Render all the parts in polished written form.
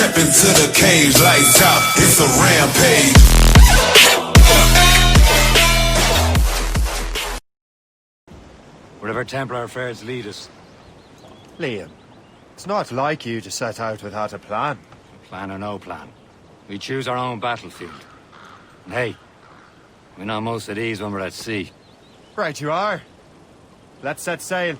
Step into the cage, lights out, it's a rampage. Wherever Templar affairs lead us. Liam, it's not like you to set out without a plan. Plan or no plan. We choose our own battlefield. And hey, we're not most at ease when we're at sea. Right you are. Let's set sail.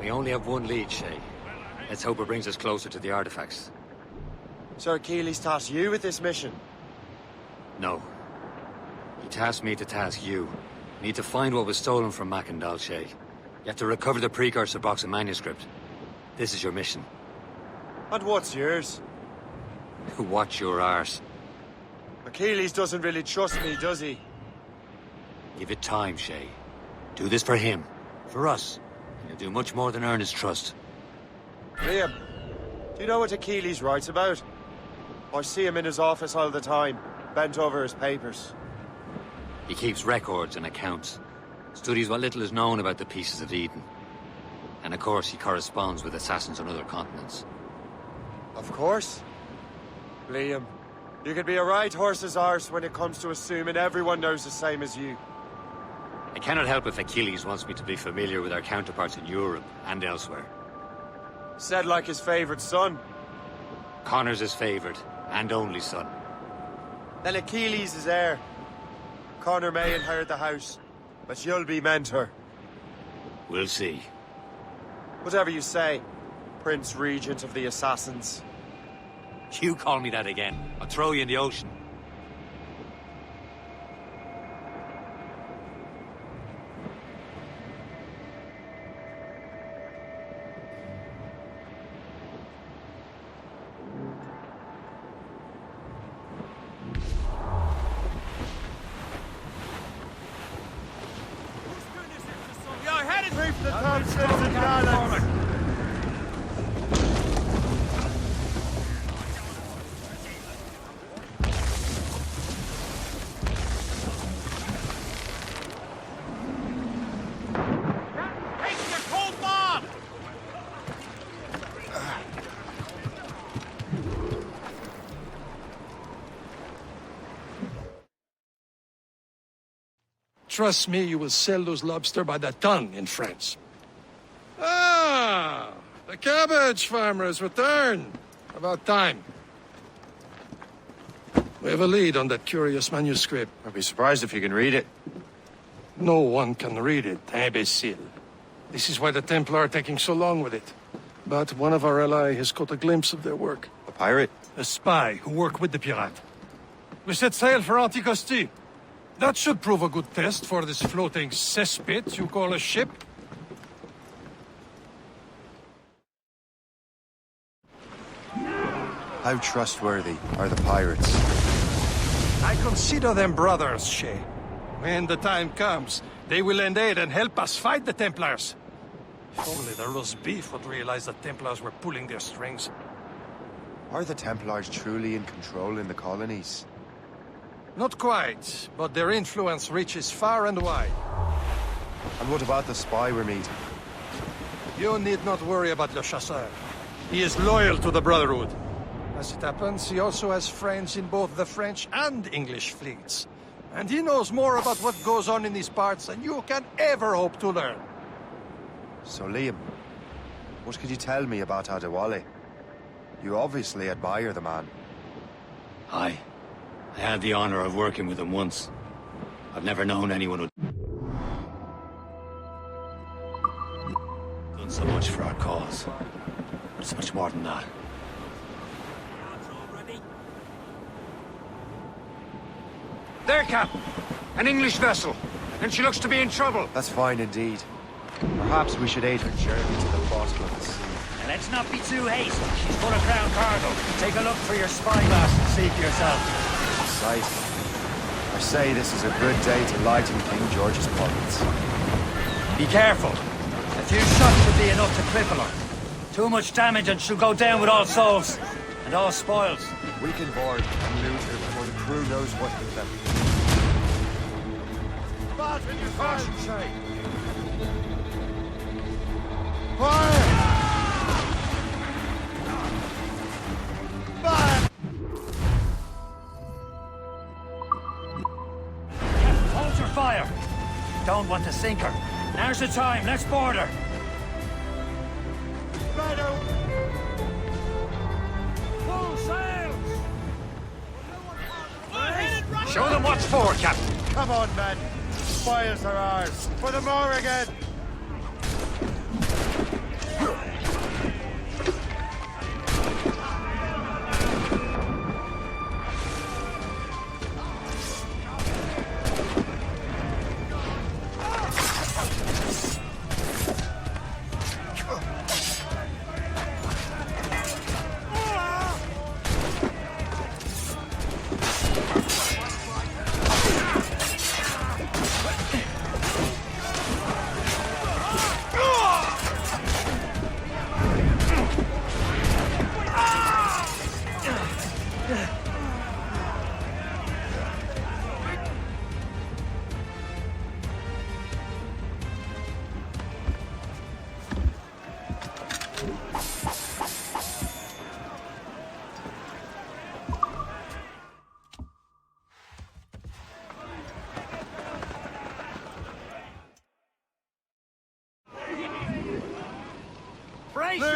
We only have one lead, Shay. Let's hope it brings us closer to the artifacts. Sir Keeley's tasked you with this mission. No. He tasked me to task you. You need to find what was stolen from Mackandal, Shay. You have to recover the precursor box and manuscript. This is your mission. And what's yours? Watch your arse. Achilles doesn't really trust me, does he? Give it time, Shay. Do this for him. For us. And you'll do much more than earn his trust. Liam, do you know what Achilles writes about? I see him in his office all the time, bent over his papers. He keeps records and accounts. Studies what little is known about the Pieces of Eden. And of course, he corresponds with assassins on other continents. Of course. Liam, you could be a right horse's arse when it comes to assuming everyone knows the same as you. I cannot help if Achilles wants me to be familiar with our counterparts in Europe and elsewhere. Said like his favorite son. Connor's his favored and only son. Then Achilles is heir. Connor may inherit the house, but you'll be mentor. We'll see. Whatever you say, Prince Regent of the Assassins. You call me that again, I'll throw you in the ocean. The Thompsons and Gallants. Trust me, you will sell those lobster by the ton in France. Ah, the cabbage farmer has returned. About time. We have a lead on that curious manuscript. I'd be surprised if you can read it. No one can read it, imbecile. This is why the Templar are taking so long with it. But one of our allies has caught a glimpse of their work. A pirate? A spy who worked with the pirate. We set sail for Anticosti. That should prove a good test for this floating cesspit you call a ship. How trustworthy are the pirates? I consider them brothers, Shay. When the time comes, they will lend aid and help us fight the Templars. If only the roast beef would realize the Templars were pulling their strings. Are the Templars truly in control in the colonies? Not quite, but their influence reaches far and wide. And what about the spy we're meeting? You need not worry about Le Chasseur. He is loyal to the Brotherhood. As it happens, he also has friends in both the French and English fleets. And he knows more about what goes on in these parts than you can ever hope to learn. So Liam, what could you tell me about Adewale? You obviously admire the man. Aye. I had the honor of working with him once. I've never known anyone who'd done so much for our cause. But it's much more than that. There, Captain! An English vessel. And she looks to be in trouble. That's fine indeed. Perhaps we should aid her journey to the bottom of the sea. And let's not be too hasty. She's full of crown cargo. Take a look through your spyglass and see for yourself. Sight. I say this is a good day to lighten King George's pockets. Be careful. A few shots should be enough to cripple her. Too much damage and she'll go down with all souls. And all spoils. We can board and loot her before the crew knows what hit them. But in your caution, Shay. Fire! Fire! Hold your fire. Don't want to sink her. Now's the time. Let's board her. Righto! Full sails! Show them what's for, Captain. Come on, men. Spoils are ours. For the Morrigan!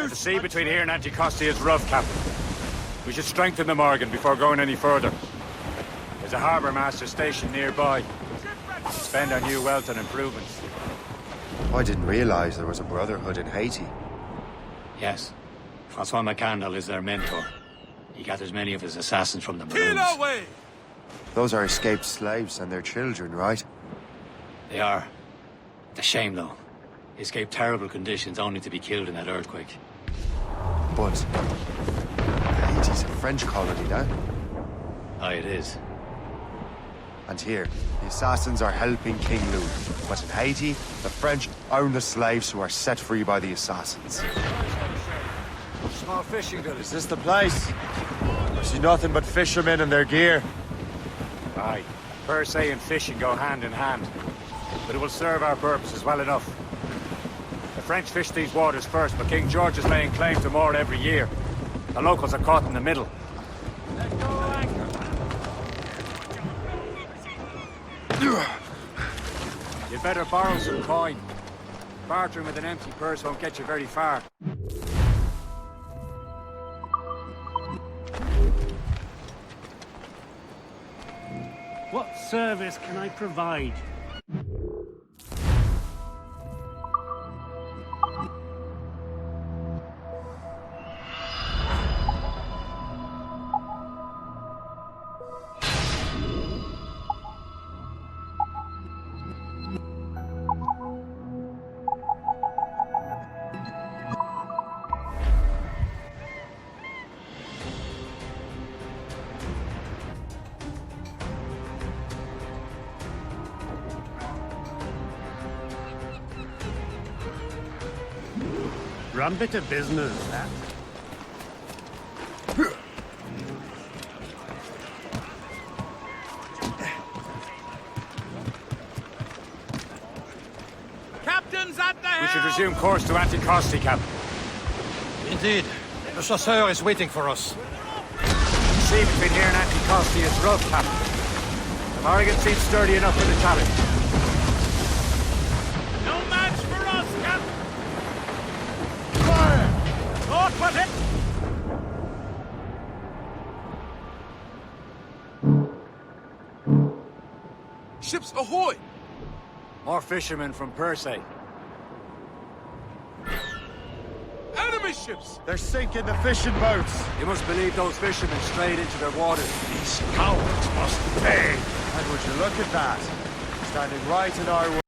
The sea between here and Anticosti is rough, Captain. We should strengthen the Morgan before going any further. There's a harbour master stationed nearby. Spend our new wealth on improvements. I didn't realize there was a brotherhood in Haiti. Yes. Francois McCandle is their mentor. He gathers many of his assassins from the Maroons. Those are escaped slaves and their children, right? They are. It's a shame, though. They escaped terrible conditions only to be killed in that earthquake. But Haiti's a French colony now. Aye, it is. And here, the assassins are helping King Louis. But in Haiti, the French own the slaves who are set free by the assassins. Small fishing Is village. this the place? I see nothing but fishermen and their gear. Aye. Per se and fishing go hand in hand. But it will serve our purposes well enough. The French fish these waters first, but King George is laying claim to more every year. The locals are caught in the middle. Let's go anchor. You'd better borrow some coin. Bartering with an empty purse won't get you very far. What service can I provide? Rum bit of business, that. Captain's at the helm! We should resume course to Anticosti, Captain. Indeed. The chasseur is waiting for us. The sea between here and Anticosti is rough, Captain. The Morrigan seems sturdy enough for the challenge. No match for us, Captain! Fire! Thought with it! Ships ahoy! More fishermen from Persay. Enemy ships! They're sinking the fishing boats. You must believe those fishermen strayed into their waters. These cowards must pay. And would you look at that. Standing right in our way.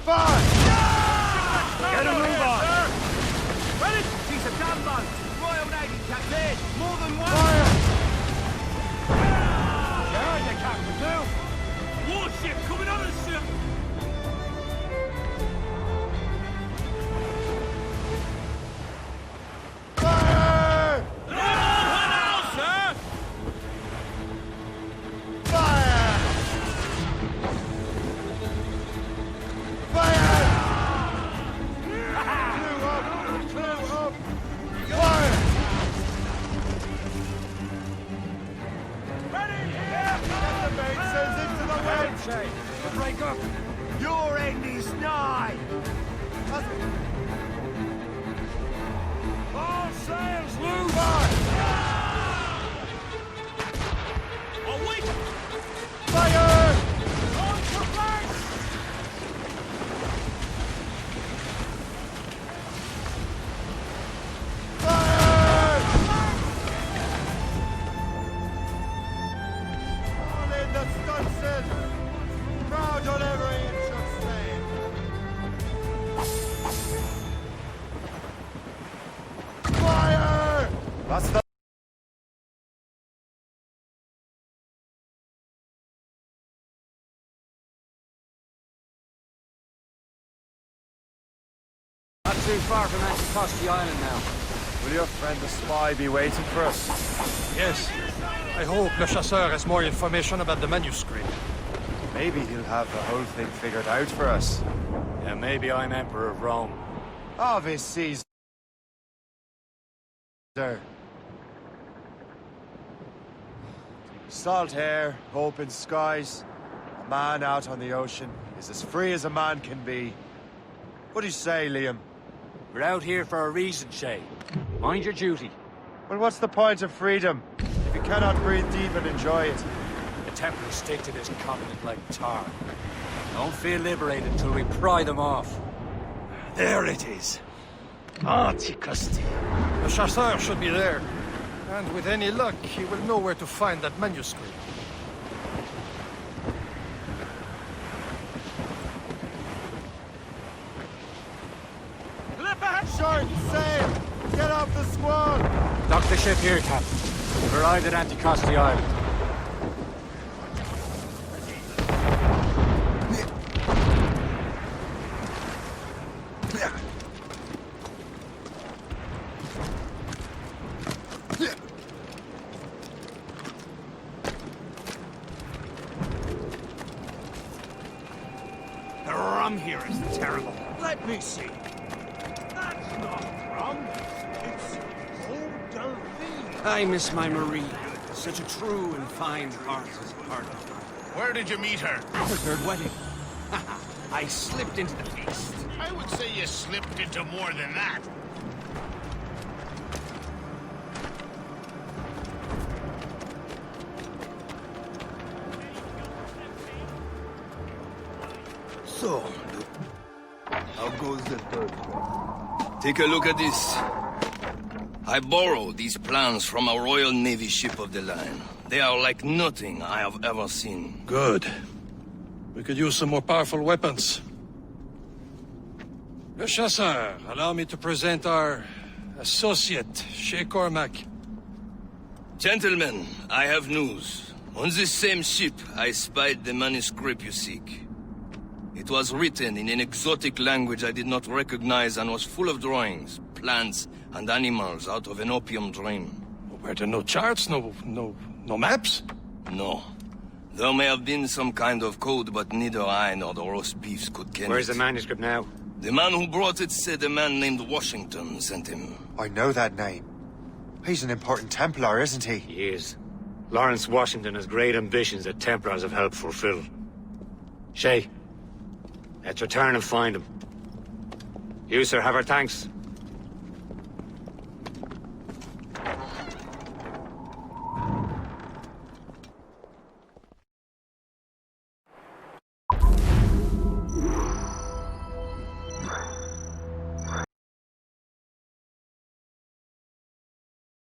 Fire! Get a move on! Ready? She's a gunboat. Royal Navy, Captain. More than one. Fire! Heard you, Captain, move! Warship coming on us, sir. Fire! Sir. Fire! Fire! Blew up! Blew up! Fire! The mate says into the wind! Shay, break up! Your end is nigh! All sails loose! Oh, wait. Fire! On for flanks! Fire! All in the stunsail! Proud on every inch of sail! Fire! That's the... Not too far from Anticosti Island now. Will your friend the spy be waiting for us? Yes. I hope Le Chasseur has more information about the manuscript. Maybe he'll have the whole thing figured out for us. Yeah, maybe I'm Emperor of Rome. Obvious Caesar. Salt air, open skies. A man out on the ocean is as free as a man can be. What do you say, Liam? We're out here for a reason, Shay. Mind your duty. Well, what's the point of freedom if you cannot breathe deep and enjoy it? The Templars stick to this covenant like tar. Don't feel liberated until we pry them off. There it is. Anticosti. Le Chasseur should be there. And with any luck, he will know where to find that manuscript. Short sail! Get off the squall! Dock the ship here, Captain. We've arrived at Anticosti Island. The rum here is terrible. Let me see. That's not rum. It's Eau Delphine. I miss my Marie. Such a true and fine heart as part of her. Where did you meet her? At her third wedding. I slipped into the feast. I would say you slipped into more than that. So, how goes the third one? Take a look at this. I borrowed these plans from a Royal Navy ship of the line. They are like nothing I have ever seen. Good. We could use some more powerful weapons. Le Chasseur, allow me to present our associate, Shay Cormac. Gentlemen, I have news. On this same ship, I spied the manuscript you seek. It was written in an exotic language I did not recognize and was full of drawings, plants, and animals out of an opium dream. Were there no charts, no maps? No. There may have been some kind of code, but neither I nor the roast beefs could ken Where's it. the manuscript now? The man who brought it said a man named Washington sent him. I know that name. He's an important Templar, isn't he? He is. Lawrence Washington has great ambitions that Templars have helped fulfill. Shay, let's return and find him. You, sir, have our thanks.